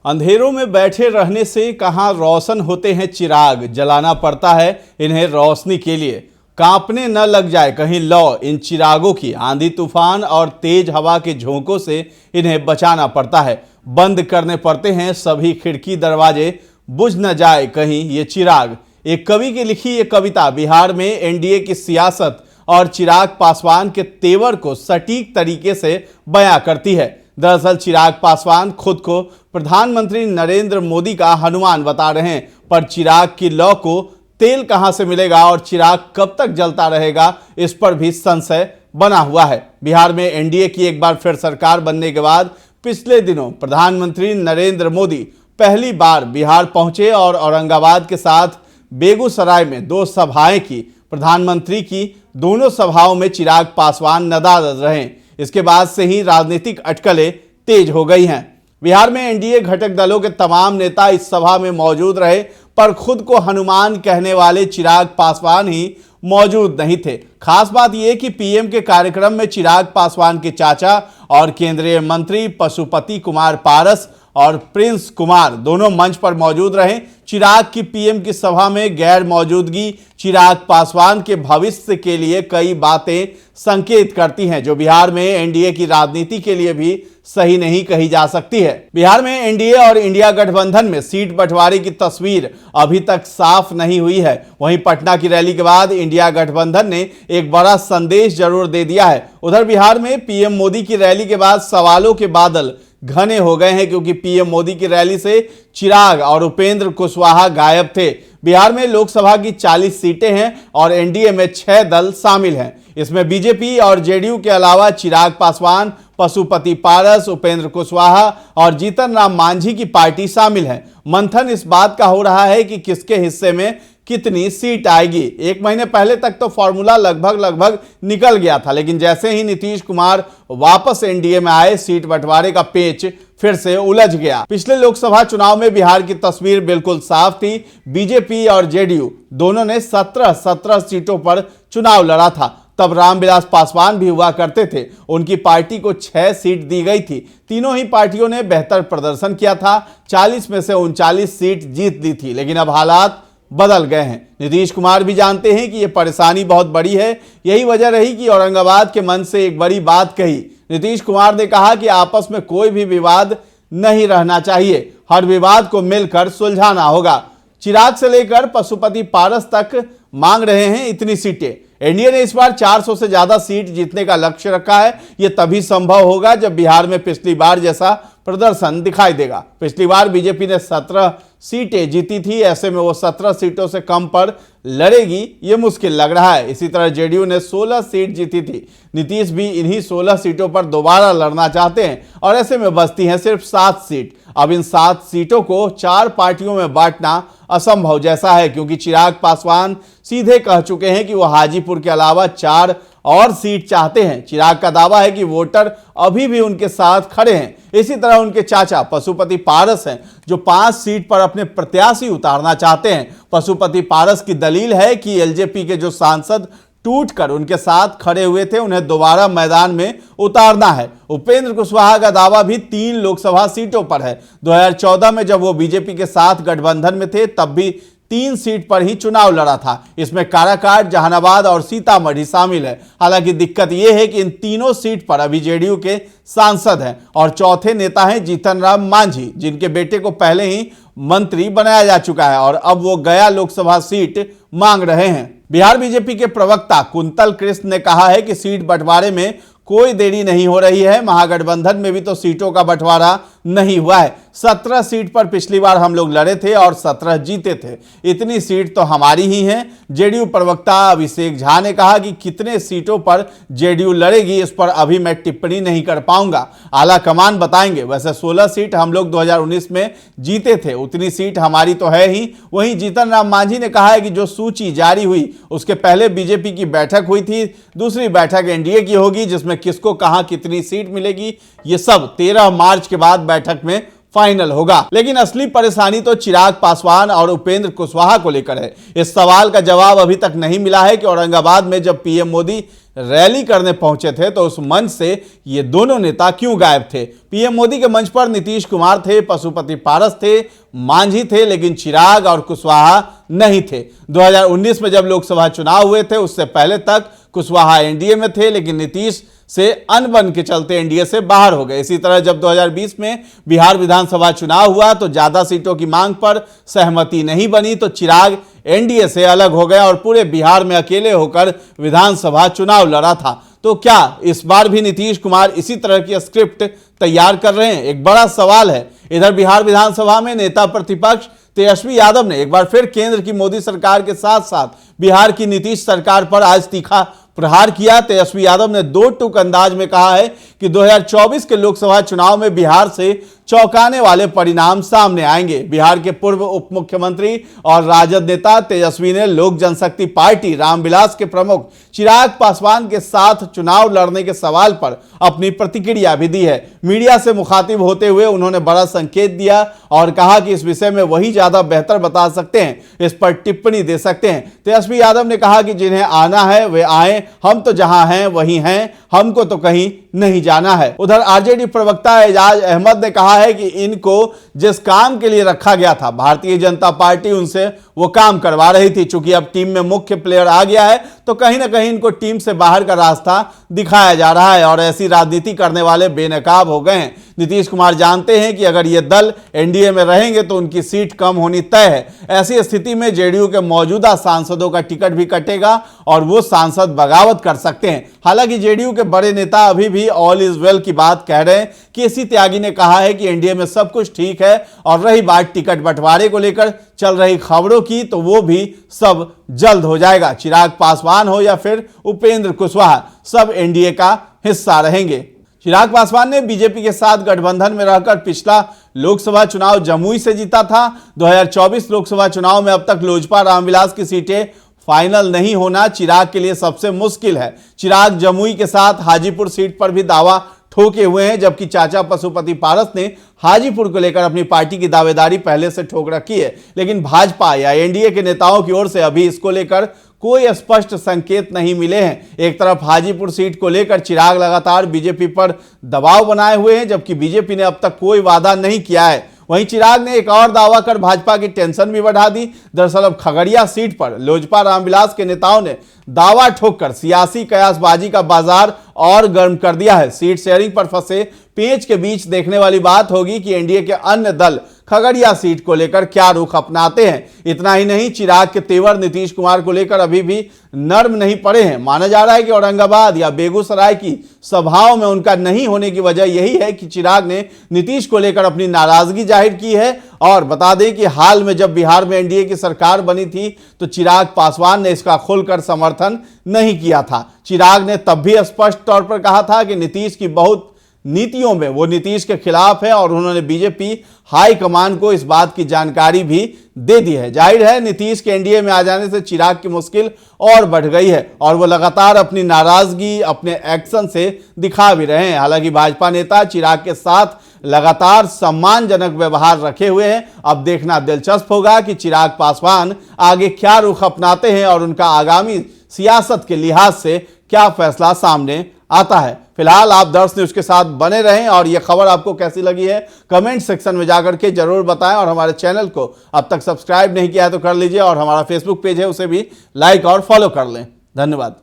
अंधेरों में बैठे रहने से कहां रोशन होते हैं चिराग, जलाना पड़ता है इन्हें रोशनी के लिए। कांपने न लग जाए कहीं लौ इन चिरागों की, आंधी तूफान और तेज हवा के झोंकों से इन्हें बचाना पड़ता है। बंद करने पड़ते हैं सभी खिड़की दरवाजे, बुझ न जाए कहीं ये चिराग। एक कवि की लिखी ये कविता बिहार में एनडीए की सियासत और चिराग पासवान के तेवर को सटीक तरीके से बयां करती है। दरअसल चिराग पासवान खुद को प्रधानमंत्री नरेंद्र मोदी का हनुमान बता रहे हैं, पर चिराग की लौ को तेल कहां से मिलेगा और चिराग कब तक जलता रहेगा, इस पर भी संशय बना हुआ है। बिहार में एनडीए की एक बार फिर सरकार बनने के बाद पिछले दिनों प्रधानमंत्री नरेंद्र मोदी पहली बार बिहार पहुंचे और औरंगाबाद के साथ बेगूसराय में 2 सभाएं की। प्रधानमंत्री की दोनों सभाओं में चिराग पासवान नदारद रहे। इसके बाद से ही राजनीतिक अटकलें तेज हो गई हैं। बिहार में एनडीए घटक दलों के तमाम नेता इस सभा में मौजूद रहे, पर खुद को हनुमान कहने वाले चिराग पासवान ही मौजूद नहीं थे। खास बात यह कि पीएम के कार्यक्रम में चिराग पासवान के चाचा और केंद्रीय मंत्री पशुपति कुमार पारस और प्रिंस कुमार दोनों मंच पर मौजूद रहे। चिराग की पीएम की सभा में गैर मौजूदगी चिराग पासवान के भविष्य के लिए कई बातें संकेत करती हैं, जो बिहार में एनडीए की राजनीति के लिए भी सही नहीं कही जा सकती है। बिहार में एनडीए और इंडिया गठबंधन में सीट बंटवारे की तस्वीर अभी तक साफ नहीं हुई है। वहीं पटना की रैली के बाद इंडिया गठबंधन ने एक बड़ा संदेश जरूर दे दिया है। उधर बिहार में पीएम मोदी की रैली के बाद सवालों के बादल घने हो गए हैं, क्योंकि पीएम मोदी की रैली से चिराग और उपेंद्र कुशवाहा गायब थे। बिहार में लोकसभा की 40 सीटें हैं और एनडीए में 6 दल शामिल हैं। इसमें बीजेपी और जेडीयू के अलावा चिराग पासवान, पशुपति पारस, उपेंद्र कुशवाहा और जीतन राम मांझी की पार्टी शामिल है। मंथन इस बात का हो रहा है कि किसके हिस्से में कितनी सीट आएगी। 1 महीने पहले तक तो फॉर्मूला लगभग निकल गया था, लेकिन जैसे ही नीतीश कुमार वापस एनडीए में आए, सीट बंटवारे का पेच फिर से उलझ गया। पिछले लोकसभा चुनाव में बिहार की तस्वीर बिल्कुल साफ थी। बीजेपी और जेडीयू दोनों ने 17 सीटों पर चुनाव लड़ा था। तब रामविलास पासवान भी हुआ करते थे। उनकी पार्टी को 6 सीट दी गई थी। तीनों ही पार्टियों ने बेहतर प्रदर्शन किया था। 40 में से 39 सीट जीत ली थी, लेकिन अब हालात बदल गए हैं। नीतीश कुमार भी जानते हैं कि यह परेशानी बहुत बड़ी है। यही वजह रही कि औरंगाबाद के मंच से एक बड़ी बात कही। नीतीश कुमार ने कहा कि आपस में कोई भी विवाद नहीं रहना चाहिए, हर विवाद को मिलकर सुलझाना होगा। चिराग से लेकर पशुपति पारस तक मांग रहे हैं इतनी सीटें। एनडीए ने इस बार 400 से ज्यादा सीट जीतने का लक्ष्य रखा है। यह तभी संभव होगा जब बिहार में पिछली बार जैसा प्रदर्शन दिखाई देगा। पिछली बार बीजेपी ने 17 सीटें जीती थी, ऐसे में वो 17 सीटों से कम पर लड़ेगी ये मुश्किल लग रहा है। इसी तरह जेडीयू ने 16 सीट जीती थी। नीतीश भी इन्हीं 16 सीटों पर दोबारा लड़ना चाहते हैं और ऐसे में बचती हैं सिर्फ 7 सीट। अब इन 7 सीटों को 4 पार्टियों में बांटना असंभव जैसा है, क्योंकि चिराग पासवान सीधे कह चुके हैं कि वो हाजीपुर के अलावा 4 और सीट चाहते हैं। चिराग का दावा है कि वोटर अभी भी उनके साथ खड़े हैं। इसी तरह उनके चाचा पशुपति पारस हैं, जो 5 सीट पर अपने प्रत्याशी उतारना चाहते हैं। पशुपति पारस की दलील है कि एलजेपी के जो सांसद टूटकर उनके साथ खड़े हुए थे, उन्हें दोबारा मैदान में उतारना है। उपेंद्र कुशवाहा का दावा भी 3 लोकसभा सीटों पर है। 2014 में जब वो बीजेपी के साथ गठबंधन में थे, तब भी 3 सीट पर ही चुनाव लड़ा था। इसमें काराकाट, जहानाबाद और सीतामढ़ी शामिल है। हालांकि दिक्कत यह है कि इन तीनों सीट पर अभी जेडीयू के सांसद हैं और चौथे नेता हैं जीतन राम मांझी, जिनके बेटे को पहले ही मंत्री बनाया जा चुका है और अब वो गया लोकसभा सीट मांग रहे हैं। बिहार बीजेपी के प्रवक्ता कुंतल कृष्ण ने कहा है कि सीट बंटवारे में कोई देरी नहीं हो रही है। महागठबंधन में भी तो सीटों का बंटवारा नहीं हुआ है। 17 सीट पर पिछली बार हम लोग लड़े थे और 17 जीते थे। इतनी सीट तो हमारी ही हैं। जेडीयू प्रवक्ता अभिषेक झा ने कहा कि कितने सीटों पर जेडीयू लड़ेगी, इस पर अभी मैं टिप्पणी नहीं कर पाऊंगा, आला कमान बताएंगे। वैसे 16 सीट हम लोग 2019 में जीते थे, उतनी सीट हमारी तो है ही। वहीं जीतन राम मांझी ने कहा है कि जो सूची जारी हुई उसके पहले बीजेपी की बैठक हुई थी, दूसरी बैठक एनडीए की होगी, जिसमें किसको कहां कितनी सीट मिलेगी ये सब 13 मार्च के बाद बैठक में फाइनल होगा। लेकिन असली परेशानी तो चिराग पासवान और उपेंद्र कुशवाहा को लेकर है। इस सवाल का जवाब अभी तक नहीं मिला है कि औरंगाबाद में जब पीएम मोदी रैली करने पहुंचे थे तो उस मंच से ये दोनों नेता क्यों गायब थे। पीएम मोदी के मंच पर नीतीश कुमार थे, पशुपति पारस थे, मांझी थे, लेकिन चिराग और कुशवाहा नहीं थे। 2019 में जब लोकसभा चुनाव हुए थे उससे पहले तक कुशवाहा एनडीए में थे, लेकिन नीतीश से अनबन के चलते एनडीए से बाहर हो गए। इसी तरह जब 2020 में बिहार विधानसभा चुनाव हुआ तो ज्यादा सीटों की मांग पर सहमति नहीं बनी तो चिराग एनडीए से अलग हो गया और पूरे बिहार में अकेले होकर विधानसभा चुनाव लड़ा था। तो क्या इस बार भी नीतीश कुमार इसी तरह की स्क्रिप्ट तैयार कर रहे हैं? एक बड़ा सवाल है। इधर बिहार विधानसभा में नेता प्रतिपक्ष तेजस्वी यादव ने एक बार फिर केंद्र की मोदी सरकार के साथ साथ बिहार की नीतीश सरकार पर आज तीखा प्रहार किया। तेजस्वी यादव ने दो टूक अंदाज में कहा है कि 2024 के लोकसभा चुनाव में बिहार से चौंकाने वाले परिणाम सामने आएंगे। बिहार के पूर्व उप मुख्यमंत्री और राजद नेता तेजस्वी ने लोक जनशक्ति पार्टी रामविलास के प्रमुख चिराग पासवान के साथ चुनाव लड़ने के सवाल पर अपनी प्रतिक्रिया भी दी है। मीडिया से मुखातिब होते हुए उन्होंने बड़ा संकेत दिया और कहा कि इस विषय में वही ज्यादा बेहतर बता सकते हैं, इस पर टिप्पणी दे सकते हैं। तेजस्वी यादव ने कहा कि जिन्हें आना है वे आए, हम तो जहां हैं वहीं हैं, हमको तो कहीं नहीं जाना है। उधर आरजेडी प्रवक्ता एजाज अहमद ने कहा है कि इनको जिस काम के लिए रखा गया था भारतीय जनता पार्टी उनसे वो काम करवा रही थी। चूंकि अब टीम में मुख्य प्लेयर आ गया है तो कहीं ना कहीं इनको टीम से बाहर का रास्ता दिखाया जा रहा है और ऐसी राजनीति करने वाले बेनकाब हो गए हैं। नीतीश कुमार जानते हैं कि अगर ये दल एनडीए में रहेंगे तो उनकी सीट कम होनी तय है। ऐसी स्थिति में जेडीयू के मौजूदा सांसदों का टिकट भी कटेगा और वो सांसद बगावत कर सकते हैं। हालांकि जेडीयू के बड़े नेता अभी भी ऑल इज वेल की बात कह रहे हैं। केसी त्यागी ने कहा है कि एनडीए में सब कुछ ठीक है और रही बात टिकट बंटवारे को लेकर चल रही खबरों की तो वो भी सब जल्द हो जाएगा। चिराग पासवान हो या फिर उपेंद्र कुशवाहा, सब एनडीए का हिस्सा रहेंगे। चिराग पासवान ने बीजेपी के साथ गठबंधन में रहकर पिछला लोकसभा चुनाव जमुई से जीता था। 2024 लोकसभा चुनाव में अब तक लोजपा रामविलास की सीटें फाइनल नहीं होना चिराग के लिए सबसे मुश्किल है। चिराग जमुई के साथ हाजीपुर सीट पर भी दावा ठोके हुए हैं, जबकि चाचा पशुपति पारस ने हाजीपुर को लेकर अपनी पार्टी की दावेदारी पहले से ठोक रखी है। लेकिन भाजपा या एनडीए के नेताओं की ओर से अभी इसको लेकर कोई स्पष्ट संकेत नहीं मिले हैं। एक तरफ हाजीपुर सीट को लेकर चिराग लगातार बीजेपी पर दबाव बनाए हुए हैं, जबकि बीजेपी ने अब तक कोई वादा नहीं किया है। वहीं चिराग ने एक और दावा कर भाजपा की टेंशन भी बढ़ा दी। दरअसल अब खगड़िया सीट पर लोजपा रामविलास के नेताओं ने दावा ठोककर सियासी कयासबाजी का बाजार और गर्म कर दिया है। सीट शेयरिंग पर फंसे पेंच के बीच देखने वाली बात होगी कि एनडीए के अन्य दल खगड़िया सीट को लेकर क्या रुख अपनाते हैं। इतना ही नहीं, चिराग के तेवर नीतीश कुमार को लेकर अभी भी नर्म नहीं पड़े हैं। माना जा रहा है कि औरंगाबाद या बेगूसराय की सभाओं में उनका नहीं होने की वजह यही है कि चिराग ने नीतीश को लेकर अपनी नाराजगी जाहिर की है। और बता दें कि हाल में जब बिहार में एनडीए की सरकार बनी थी तो चिराग पासवान ने इसका खुलकर समर्थन नहीं किया था। चिराग ने तब भी स्पष्ट तौर पर कहा था कि नीतीश की बहुत नीतियों में वो नीतीश के खिलाफ है और उन्होंने बीजेपी हाईकमान को इस बात की जानकारी भी दे दी है। जाहिर है नीतीश के एनडीए में आ जाने से चिराग की मुश्किल और बढ़ गई है और वो लगातार अपनी नाराजगी अपने एक्शन से दिखा भी रहे हैं। हालांकि भाजपा नेता चिराग के साथ लगातार सम्मानजनक व्यवहार रखे हुए हैं। अब देखना दिलचस्प होगा कि चिराग पासवान आगे क्या रुख अपनाते हैं और उनका आगामी सियासत के लिहाज से क्या फैसला सामने आता है। फिलहाल आप दर्श न्यूज के साथ बने रहें और यह खबर आपको कैसी लगी है कमेंट सेक्शन में जाकर के जरूर बताएं और हमारे चैनल को अब तक सब्सक्राइब नहीं किया है तो कर लीजिए और हमारा फेसबुक पेज है उसे भी लाइक और फॉलो कर लें। धन्यवाद।